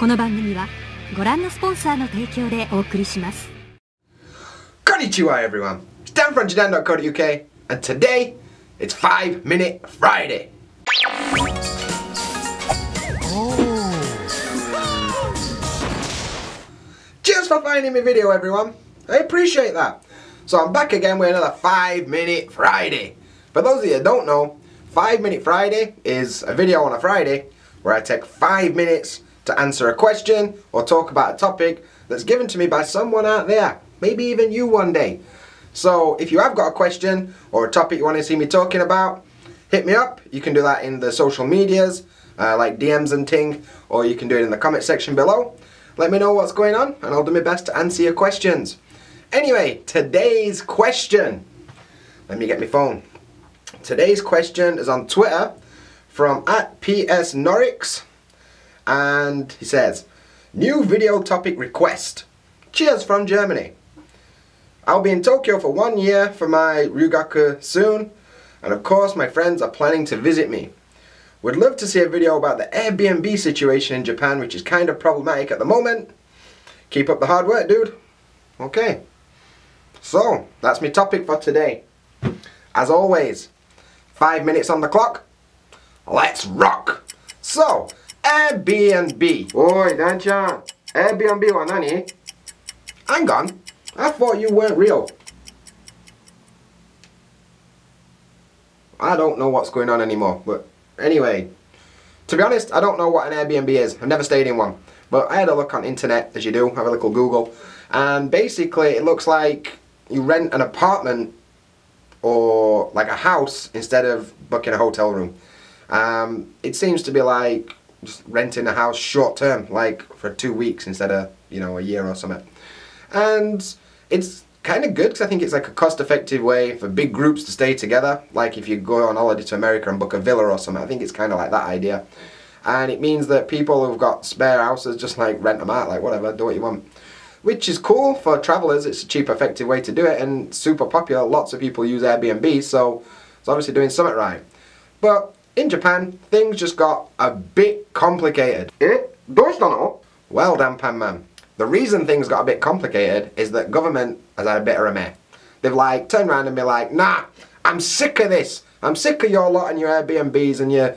この番組はご覧のスポンサーの提供でお送りします。Konnichiwa everyone, it's Dan from JaDan.co.uk and today it's 5 Minute Friday. Cheers for finding my video everyone, I appreciate that. So I'm back again with another 5 Minute Friday. For those of you who don't know, 5 Minute Friday is a video on a Friday where I take 5 minutes to answer a question or talk about a topic that's given to me by someone out there, maybe even you one day. So if you have got a question or a topic you want to see me talking about, hit me up. You can do that in the social medias like DMs and ting, or you can do it in the comment section below. Let me know what's going on and I'll do my best to answer your questions. Anyway, today's question, let me get my phone. Today's question is on Twitter from @PSNorix, and he says, new video topic request. Cheers from Germany. I'll be in Tokyo for 1 year for my Ryugaku soon, and of course my friends are planning to visit me. Would love to see a video about the Airbnb situation in Japan, which is kind of problematic at the moment. Keep up the hard work, dude. Okay, so that's my topic for today. As always, 5 minutes on the clock. Let's rock. So, Airbnb. Oi, Dan-chan. Airbnb wa nani? Hang on. I thought you weren't real. I don't know what's going on anymore. But anyway, to be honest, I don't know what an Airbnb is. I've never stayed in one. But I had a look on internet, as you do. Have a little Google. And basically, it looks like you rent an apartment or like a house instead of booking a hotel room. It seems to be like just renting a house short term, like for 2 weeks instead of, you know, a year or something. And it's kind of good because I think it's like a cost-effective way for big groups to stay together. Like if you go on holiday to America and book a villa or something, I think it's kind of like that idea. And it means that people who've got spare houses just like rent them out, like whatever, do what you want. Which is cool for travellers. It's a cheap, effective way to do it and super popular. Lots of people use Airbnb, so it's obviously doing something right. But in Japan, things just got a bit complicated. Well, Dan Pan Man, the reason things got a bit complicated is that government has had a bit of a meh. They've like turned around and been like, nah, I'm sick of this. I'm sick of your lot and your Airbnbs and your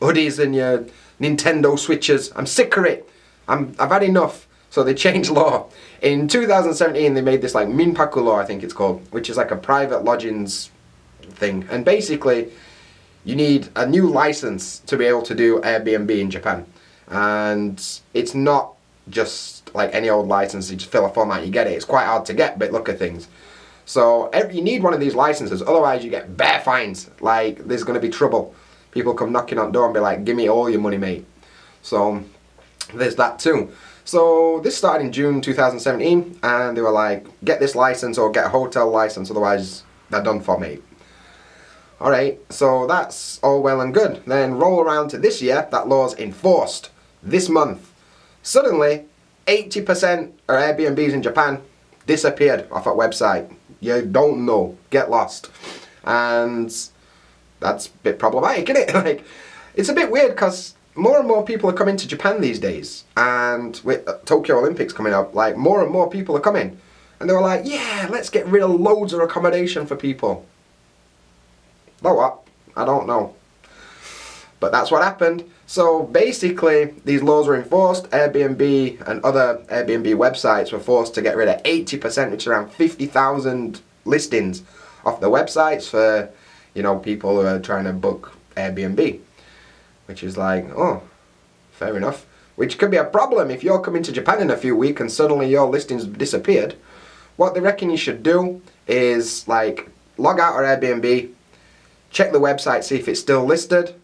hoodies and your Nintendo Switches. I'm sick of it. I've had enough. So they changed law. In 2017 they made this like Minpaku law, I think it's called, which is like a private lodgings thing. And basically you need a new license to be able to do Airbnb in Japan. And it's not just like any old license, you just fill a form out, you get it. It's quite hard to get, but look at things. So you need one of these licenses, otherwise you get bare fines. Like there's going to be trouble. People come knocking on the door and be like, give me all your money, mate. So there's that too. So this started in June 2017 and they were like, get this license or get a hotel license, otherwise they're done for, mate. Alright, so that's all well and good. Then roll around to this year, that law's enforced. This month, suddenly 80% of Airbnbs in Japan disappeared off that website. You don't know, get lost. And that's a bit problematic, isn't it? Like, it's a bit weird because more and more people are coming to Japan these days, and with Tokyo Olympics coming up, like more and more people are coming, and they were like, yeah, let's get rid of loads of accommodation for people. Know what? I don't know. But that's what happened. So basically these laws were enforced. Airbnb and other Airbnb websites were forced to get rid of 80%, which is around 50,000 listings off the websites for, you know, people who are trying to book Airbnb. Which is like, oh, fair enough. Which could be a problem if you're coming to Japan in a few weeks and suddenly your listings have disappeared. What they reckon you should do is like log out of Airbnb, check the website, see if it's still listed,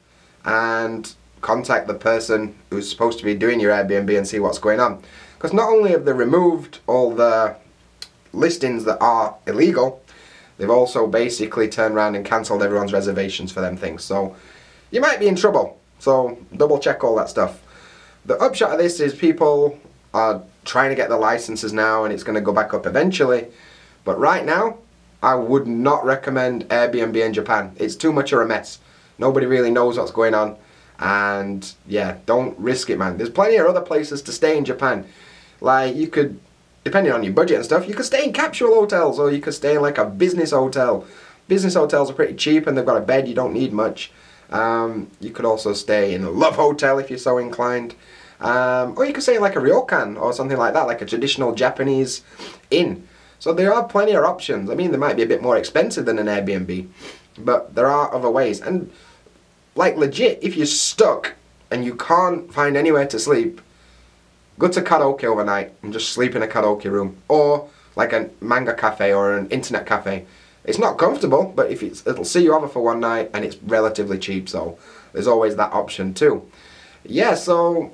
and contact the person who's supposed to be doing your Airbnb and see what's going on. Because not only have they removed all the listings that are illegal, they've also basically turned around and cancelled everyone's reservations for them things. So you might be in trouble. So double check all that stuff. The upshot of this is people are trying to get the licenses now and it's going to go back up eventually. But right now, I would not recommend Airbnb in Japan. It's too much of a mess. Nobody really knows what's going on. And yeah, don't risk it, man. There's plenty of other places to stay in Japan. Like, you could, depending on your budget and stuff, you could stay in capsule hotels, or you could stay in like a business hotel. Business hotels are pretty cheap and they've got a bed, you don't need much. You could also stay in a love hotel if you're so inclined. Or you could stay in like a ryokan or something like that, like a traditional Japanese inn. So there are plenty of options. I mean, they might be a bit more expensive than an Airbnb, but there are other ways. And like legit, if you're stuck and you can't find anywhere to sleep, go to karaoke overnight and just sleep in a karaoke room, or like a manga cafe or an internet cafe. It's not comfortable, but if it'll see you over for one night and it's relatively cheap, so there's always that option too. Yeah, so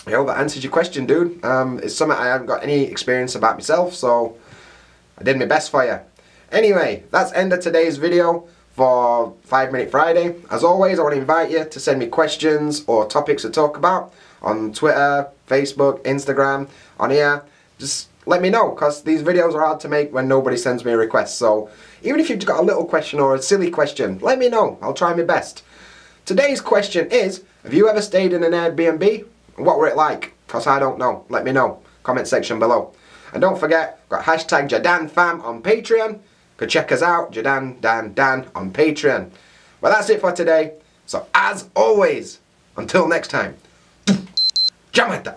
I hope that answers your question, dude. It's something I haven't got any experience about myself, so I did my best for you. Anyway, that's the end of today's video for 5 Minute Friday. As always, I want to invite you to send me questions or topics to talk about on Twitter, Facebook, Instagram, on here. Just let me know, because these videos are hard to make when nobody sends me a request. So even if you've got a little question or a silly question, let me know. I'll try my best. Today's question is, have you ever stayed in an Airbnb? What were it like? Because I don't know. Let me know. Comment section below. And don't forget, got hashtag JaDanFam on Patreon. Go check us out, JaDan Dan on Patreon. Well, that's it for today. So as always, until next time, Jamata!